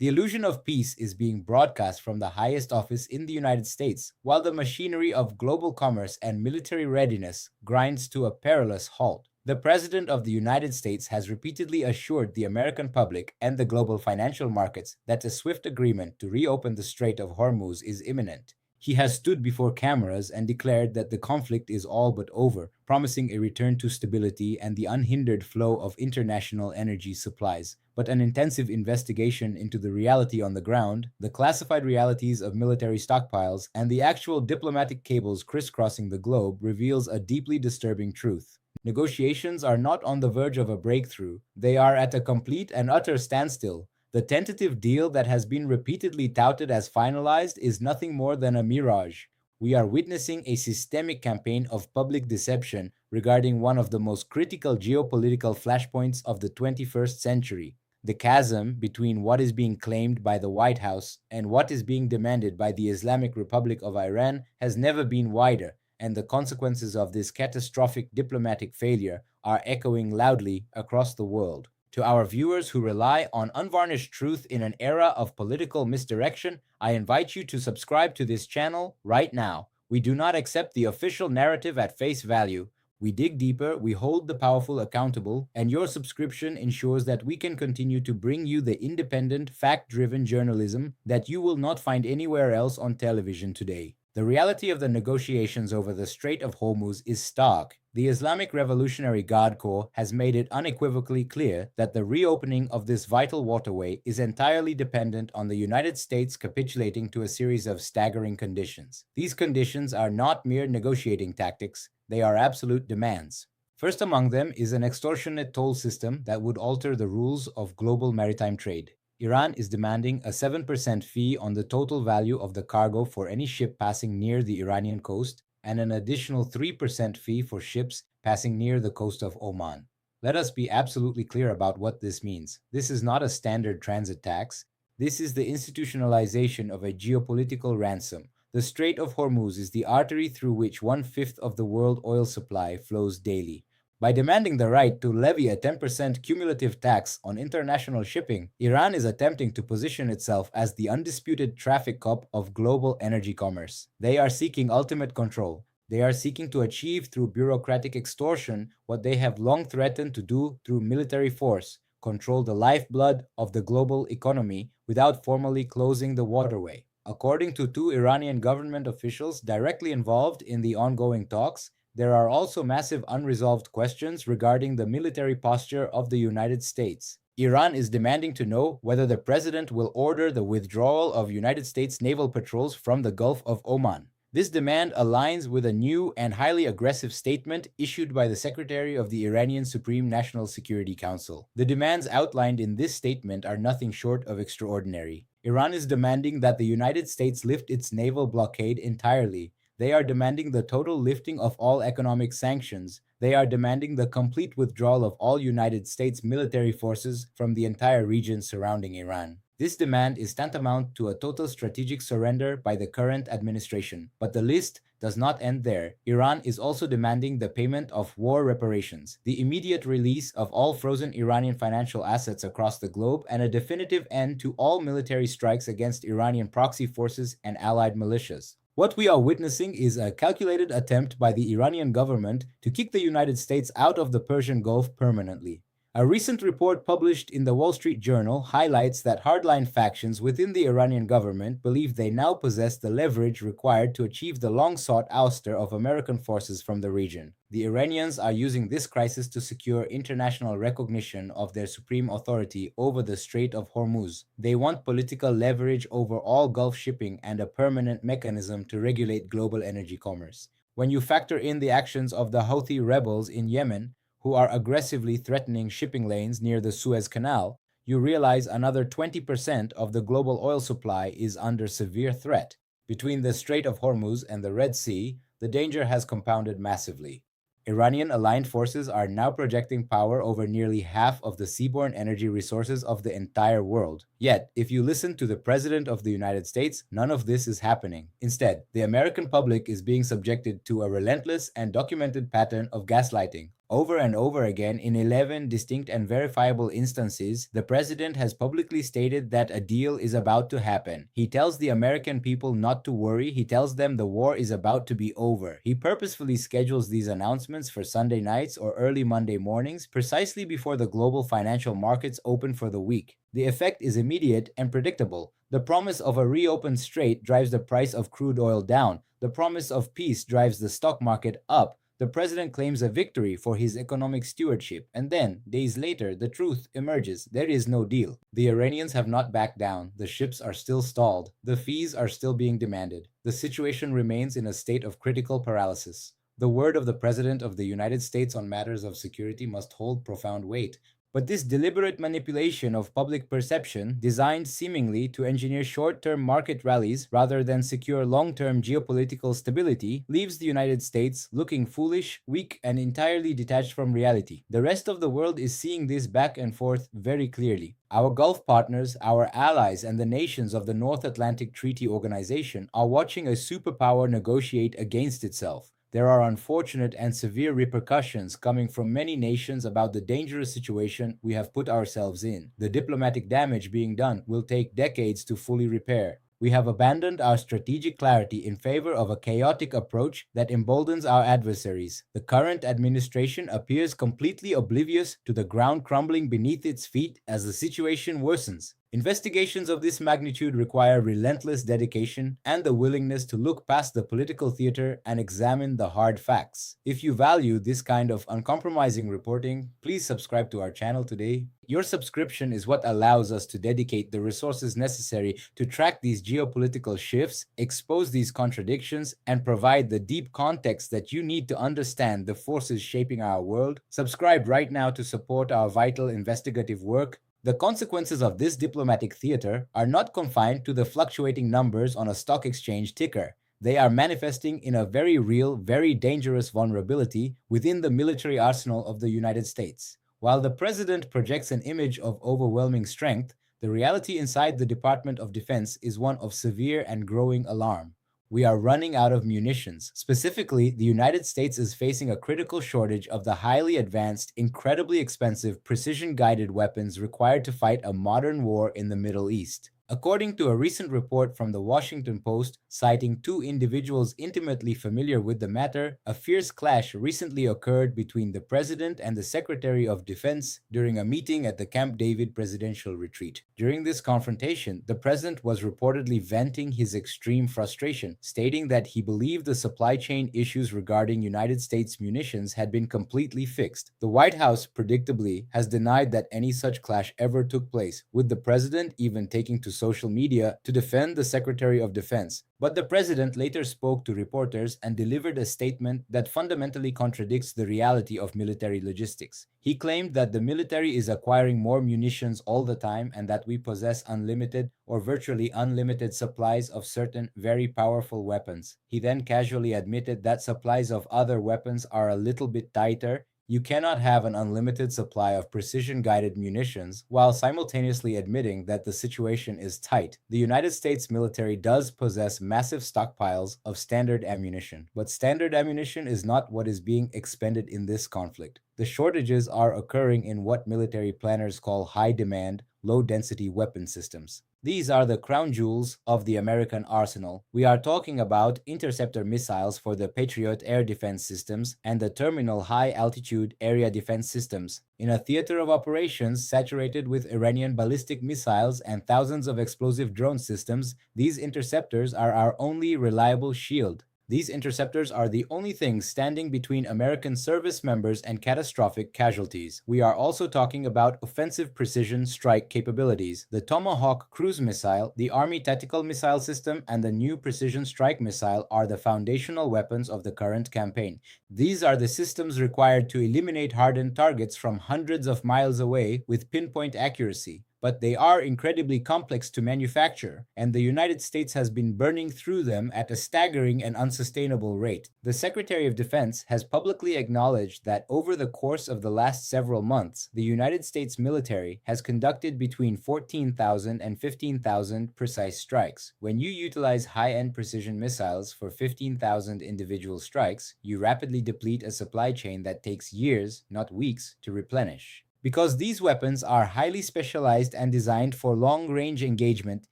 The illusion of peace is being broadcast from the highest office in the United States, while the machinery of global commerce and military readiness grinds to a perilous halt. The President of the United States has repeatedly assured the American public and the global financial markets that a swift agreement to reopen the Strait of Hormuz is imminent. He has stood before cameras and declared that the conflict is all but over, promising a return to stability and the unhindered flow of international energy supplies. But an intensive investigation into the reality on the ground, the classified realities of military stockpiles, and the actual diplomatic cables crisscrossing the globe reveals a deeply disturbing truth. Negotiations are not on the verge of a breakthrough, they are at a complete and utter standstill. The tentative deal that has been repeatedly touted as finalized is nothing more than a mirage. We are witnessing a systemic campaign of public deception regarding one of the most critical geopolitical flashpoints of the 21st century. The chasm between what is being claimed by the White House and what is being demanded by the Islamic Republic of Iran has never been wider, and the consequences of this catastrophic diplomatic failure are echoing loudly across the world. To our viewers who rely on unvarnished truth in an era of political misdirection, I invite you to subscribe to this channel right now. We do not accept the official narrative at face value. We dig deeper, we hold the powerful accountable, and your subscription ensures that we can continue to bring you the independent, fact-driven journalism that you will not find anywhere else on television today. The reality of the negotiations over the Strait of Hormuz is stark. The Islamic Revolutionary Guard Corps has made it unequivocally clear that the reopening of this vital waterway is entirely dependent on the United States capitulating to a series of staggering conditions. These conditions are not mere negotiating tactics, they are absolute demands. First among them is an extortionate toll system that would alter the rules of global maritime trade. Iran is demanding a 7% fee on the total value of the cargo for any ship passing near the Iranian coast, and an additional 3% fee for ships passing near the coast of Oman. Let us be absolutely clear about what this means. This is not a standard transit tax. This is the institutionalization of a geopolitical ransom. The Strait of Hormuz is the artery through which 1/5 of the world oil supply flows daily. By demanding the right to levy a 10% cumulative tax on international shipping, Iran is attempting to position itself as the undisputed traffic cop of global energy commerce. They are seeking ultimate control. They are seeking to achieve through bureaucratic extortion what they have long threatened to do through military force: control the lifeblood of the global economy without formally closing the waterway. According to two Iranian government officials directly involved in the ongoing talks, there are also massive unresolved questions regarding the military posture of the United States. Iran is demanding to know whether the president will order the withdrawal of United States naval patrols from the Gulf of Oman. This demand aligns with a new and highly aggressive statement issued by the Secretary of the Iranian Supreme National Security Council. The demands outlined in this statement are nothing short of extraordinary. Iran is demanding that the United States lift its naval blockade entirely. They are demanding the total lifting of all economic sanctions. They are demanding the complete withdrawal of all United States military forces from the entire region surrounding Iran. This demand is tantamount to a total strategic surrender by the current administration. But the list does not end there. Iran is also demanding the payment of war reparations, the immediate release of all frozen Iranian financial assets across the globe, and a definitive end to all military strikes against Iranian proxy forces and allied militias. What we are witnessing is a calculated attempt by the Iranian government to kick the United States out of the Persian Gulf permanently. A recent report published in the Wall Street Journal highlights that hardline factions within the Iranian government believe they now possess the leverage required to achieve the long-sought ouster of American forces from the region. The Iranians are using this crisis to secure international recognition of their supreme authority over the Strait of Hormuz. They want political leverage over all Gulf shipping and a permanent mechanism to regulate global energy commerce. When you factor in the actions of the Houthi rebels in Yemen, who are aggressively threatening shipping lanes near the Suez Canal, you realize another 20% of the global oil supply is under severe threat. Between the Strait of Hormuz and the Red Sea, the danger has compounded massively. Iranian aligned forces are now projecting power over nearly half of the seaborne energy resources of the entire world. Yet, if you listen to the President of the United States, none of this is happening. Instead, the American public is being subjected to a relentless and documented pattern of gaslighting. Over and over again, in 11 distinct and verifiable instances, the president has publicly stated that a deal is about to happen. He tells the American people not to worry. He tells them the war is about to be over. He purposefully schedules these announcements for Sunday nights or early Monday mornings, precisely before the global financial markets open for the week. The effect is immediate and predictable. The promise of a reopened strait drives the price of crude oil down. The promise of peace drives the stock market up. The president claims a victory for his economic stewardship, and then, days later, the truth emerges. There is no deal. The Iranians have not backed down. The ships are still stalled. The fees are still being demanded. The situation remains in a state of critical paralysis. The word of the President of the United States on matters of security must hold profound weight. But this deliberate manipulation of public perception, designed seemingly to engineer short-term market rallies rather than secure long-term geopolitical stability, leaves the United States looking foolish, weak, and entirely detached from reality. The rest of the world is seeing this back and forth very clearly. Our Gulf partners, our allies, and the nations of the North Atlantic Treaty Organization are watching a superpower negotiate against itself. There are unfortunate and severe repercussions coming from many nations about the dangerous situation we have put ourselves in. The diplomatic damage being done will take decades to fully repair. We have abandoned our strategic clarity in favor of a chaotic approach that emboldens our adversaries. The current administration appears completely oblivious to the ground crumbling beneath its feet as the situation worsens. Investigations of this magnitude require relentless dedication and the willingness to look past the political theater and examine the hard facts. If you value this kind of uncompromising reporting, please subscribe to our channel today. Your subscription is what allows us to dedicate the resources necessary to track these geopolitical shifts, expose these contradictions, and provide the deep context that you need to understand the forces shaping our world. Subscribe right now to support our vital investigative work. The consequences of this diplomatic theater are not confined to the fluctuating numbers on a stock exchange ticker. They are manifesting in a very real, very dangerous vulnerability within the military arsenal of the United States. While the president projects an image of overwhelming strength, the reality inside the Department of Defense is one of severe and growing alarm. We are running out of munitions. Specifically, the United States is facing a critical shortage of the highly advanced, incredibly expensive, precision-guided weapons required to fight a modern war in the Middle East. According to a recent report from the Washington Post, citing two individuals intimately familiar with the matter, a fierce clash recently occurred between the President and the Secretary of Defense during a meeting at the Camp David presidential retreat. During this confrontation, the President was reportedly venting his extreme frustration, stating that he believed the supply chain issues regarding United States munitions had been completely fixed. The White House, predictably, has denied that any such clash ever took place, with the President even taking to social media to defend the Secretary of Defense. But the president later spoke to reporters and delivered a statement that fundamentally contradicts the reality of military logistics. He claimed that the military is acquiring more munitions all the time and that we possess unlimited or virtually unlimited supplies of certain very powerful weapons. He then casually admitted that supplies of other weapons are a little bit tighter. You cannot have an unlimited supply of precision-guided munitions while simultaneously admitting that the situation is tight. The United States military does possess massive stockpiles of standard ammunition, but standard ammunition is not what is being expended in this conflict. The shortages are occurring in what military planners call high-demand, low-density weapon systems. These are the crown jewels of the American arsenal. We are talking about interceptor missiles for the Patriot air defense systems and the terminal high-altitude area defense systems. In a theater of operations saturated with Iranian ballistic missiles and thousands of explosive drone systems, these interceptors are our only reliable shield. These interceptors are the only thing standing between American service members and catastrophic casualties. We are also talking about offensive precision strike capabilities. The Tomahawk cruise missile, the Army Tactical Missile System, and the new Precision Strike Missile are the foundational weapons of the current campaign. These are the systems required to eliminate hardened targets from hundreds of miles away with pinpoint accuracy. but they are incredibly complex to manufacture, and the United States has been burning through them at a staggering and unsustainable rate. The Secretary of Defense has publicly acknowledged that over the course of the last several months, the United States military has conducted between 14,000 and 15,000 precise strikes. When you utilize high-end precision missiles for 15,000 individual strikes, you rapidly deplete a supply chain that takes years, not weeks, to replenish. Because these weapons are highly specialized and designed for long-range engagement,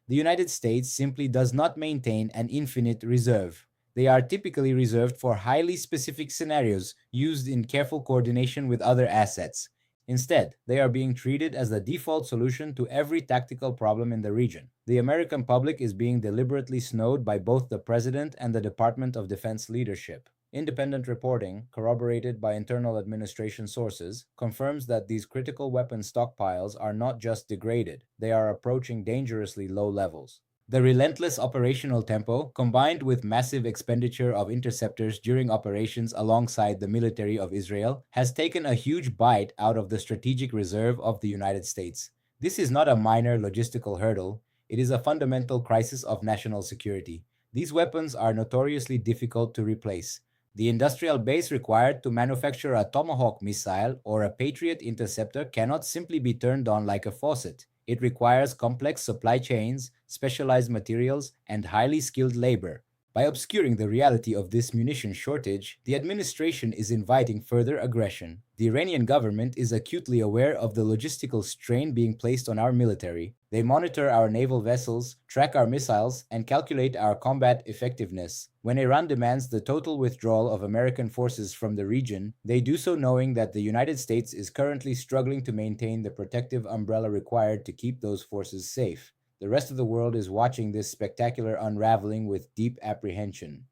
the United States simply does not maintain an infinite reserve. They are typically reserved for highly specific scenarios used in careful coordination with other assets. Instead, they are being treated as the default solution to every tactical problem in the region. The American public is being deliberately snowed by both the President and the Department of Defense leadership. Independent reporting, corroborated by internal administration sources, confirms that these critical weapon stockpiles are not just degraded, they are approaching dangerously low levels. The relentless operational tempo, combined with massive expenditure of interceptors during operations alongside the military of Israel, has taken a huge bite out of the strategic reserve of the United States. This is not a minor logistical hurdle, it is a fundamental crisis of national security. These weapons are notoriously difficult to replace. The industrial base required to manufacture a Tomahawk missile or a Patriot interceptor cannot simply be turned on like a faucet. It requires complex supply chains, specialized materials, and highly skilled labor. By obscuring the reality of this munition shortage, the administration is inviting further aggression. The Iranian government is acutely aware of the logistical strain being placed on our military. They monitor our naval vessels, track our missiles, and calculate our combat effectiveness. When Iran demands the total withdrawal of American forces from the region, they do so knowing that the United States is currently struggling to maintain the protective umbrella required to keep those forces safe. The rest of the world is watching this spectacular unraveling with deep apprehension.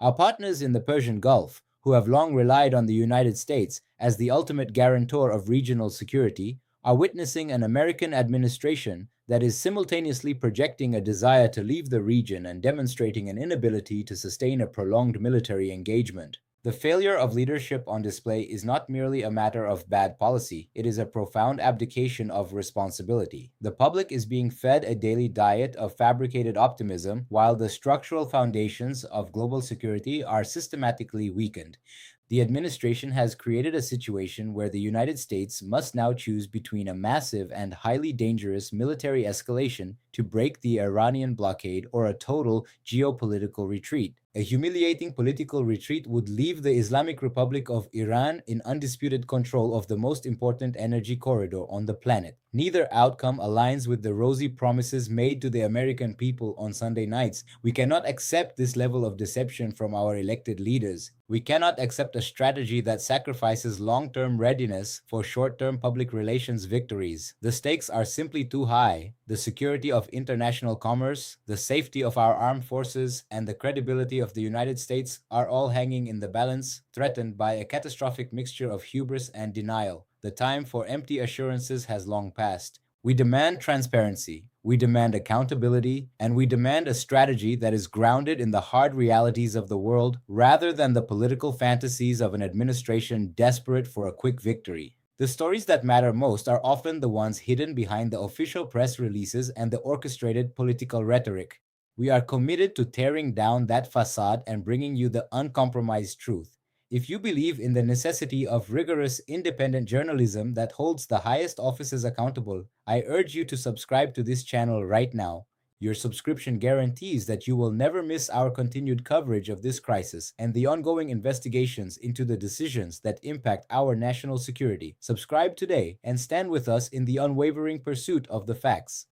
Our partners in the Persian Gulf, who have long relied on the United States as the ultimate guarantor of regional security, are witnessing an American administration that is simultaneously projecting a desire to leave the region and demonstrating an inability to sustain a prolonged military engagement. The failure of leadership on display is not merely a matter of bad policy, it is a profound abdication of responsibility. The public is being fed a daily diet of fabricated optimism, while the structural foundations of global security are systematically weakened. The administration has created a situation where the United States must now choose between a massive and highly dangerous military escalation to break the Iranian blockade or a total geopolitical retreat. A humiliating political retreat would leave the Islamic Republic of Iran in undisputed control of the most important energy corridor on the planet. Neither outcome aligns with the rosy promises made to the American people on Sunday nights. We cannot accept this level of deception from our elected leaders. We cannot accept a strategy that sacrifices long-term readiness for short-term public relations victories. The stakes are simply too high. The security of international commerce, the safety of our armed forces, and the credibility of the United States are all hanging in the balance, threatened by a catastrophic mixture of hubris and denial. The time for empty assurances has long passed. We demand transparency, we demand accountability, and we demand a strategy that is grounded in the hard realities of the world rather than the political fantasies of an administration desperate for a quick victory. The stories that matter most are often the ones hidden behind the official press releases and the orchestrated political rhetoric. We are committed to tearing down that facade and bringing you the uncompromised truth. If you believe in the necessity of rigorous, independent journalism that holds the highest offices accountable, I urge you to subscribe to this channel right now. Your subscription guarantees that you will never miss our continued coverage of this crisis and the ongoing investigations into the decisions that impact our national security. Subscribe today and stand with us in the unwavering pursuit of the facts.